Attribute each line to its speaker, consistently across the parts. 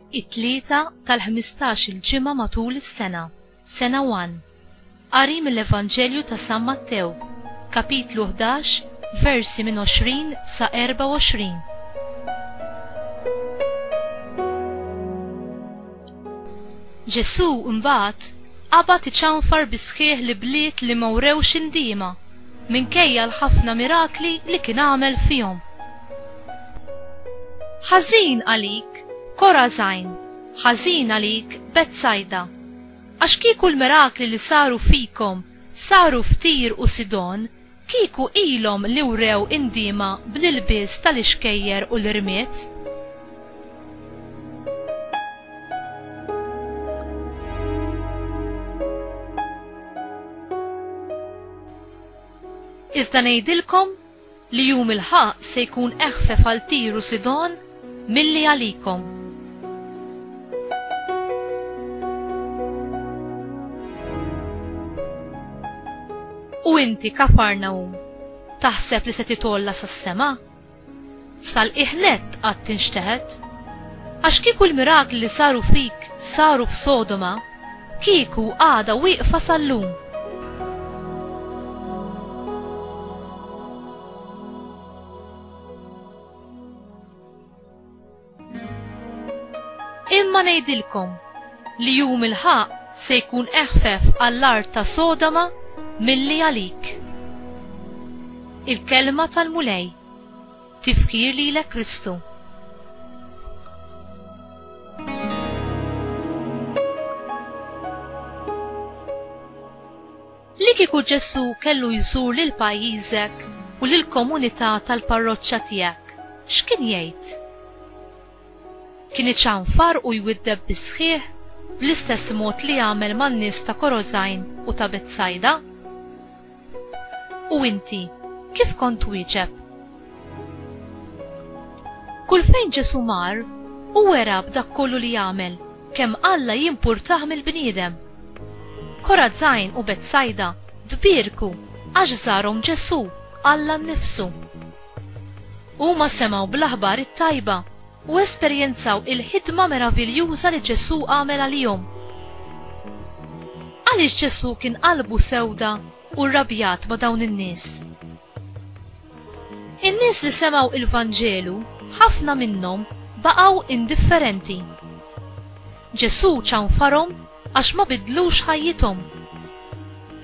Speaker 1: it-tlieta tal-15 ġimgħa matul is-sena, sena 1. Qari mill-Evanġelju ta' San Mattew, kapitlu 11, versi minn 20 sa 24. Ġesu imbagħad qabad iċanfar bi sħiħ li bliet li ma wrewx indiema minkejja l-ħafna mirakli li kien għamel fihom. Ħażin għalik, Korazin, ħażin għalik, Betsajda, għax kieku l-mirakli li saru fikom saru f'Tir u Sidon, kieku ilhom li wrew indiema bl-ilbies tal-ixkejjer u l-irmiet. Iżda ngħidilkom li jum il-ħaq se jkun eħfef għal Tir u Sidon milli għalikom. U inti Kafarnaum, taħseb li se titolla sas-sema? Sal-iħnet qatt tinxteħet? Għax kieku l-mirakli li saru fik saru f'Sodoma, kieku għada wieqfa sal-lum. Imma ngħidilkom li jum il-ħaq se jkun eħfef għall-art ta' Sodoma milli għalik. Il-kelma tal-mulej, tifkir lilek Kristu. Li kieku Ġesu kellu jżur lil pajjiżek u lil komunità tal-parroċċja tiegħek, x'kien jgħid? Kien iċanfar u jwiddeb bi sħiħ bl-istess mod li għamel man-nies ta' Korazin u ta' Betsajda? U inti, kif kont twieġeb? Kull fejn Ġesu mar, u wera b'dak kollu li jagħmel, kemm Alla jimpurtah mill-bniedem. Korazin u Betsajda dbirku għax żarhom Ġesu, Alla nnifsu. Huma semgħu bl-aħbar it-tajba u esperjenzaw il-ħidma meraviljuża li Ġesu għamel għalihom. Għaliex Ġesu kien qalbu sewda u rrabjat ma' dawn in-nies? In-nies li semgħu il-Vanġelu, ħafna minnhom baqgħu indifferenti. Ġesu ċanfarhom għax ma bidlux ħajjithom.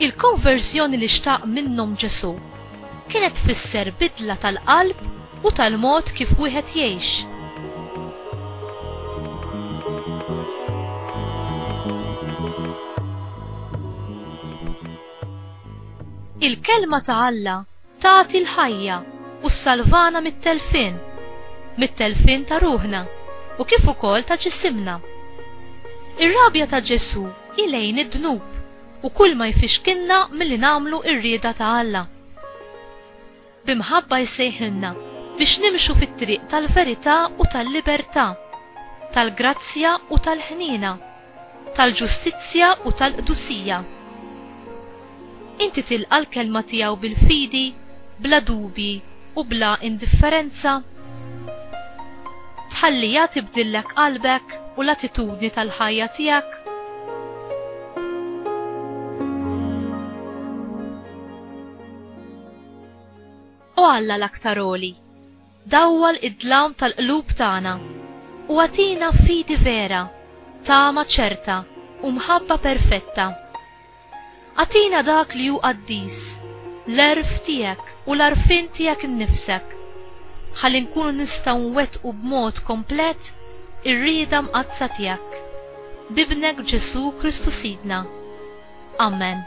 Speaker 1: Il-konversjoni li xtaq minnhom Ġesu kienet tfisser bidla tal-qalb u tal-mod kif wieħed jgħix. Il-kelma ta' Alla tagħti l-ħajja u s-salvana mit-telfin ta' ruħna u kif ukoll ta' ġisimna. Ir-rabja ta' Ġesu ilejn id-dnub u kull ma jfixkinna milli nagħmlu r-rieda ta' Alla. Bimħabba jsejħilna biex nimxu fit-triq tal-verità u tal-libertà, tal-grazzja u tal-ħniena, tal-ġustizzja u tal-qdusija. Inti tilqa' l-kelma tiegħu bil-fidi, bla dubi u bla indifferenza. Tħallija tibdillek qalbek u l-attitudni tal-ħajja tiegħek. U Alla l-aktar għoli, dawwal id-dlam tal-qlub tagħna u għatina fidi vera, tama ċerta u mħabba perfetta. Għatina dak li hu qaddis, l-erf tiegħek u l-arfin tiegħek innifsek, ħalli nkunu nistgħu nwettqu b'mod komplet ir-rieda mqazza tiegħek. Bibnek Ġesu Kristu Sidna. Amen.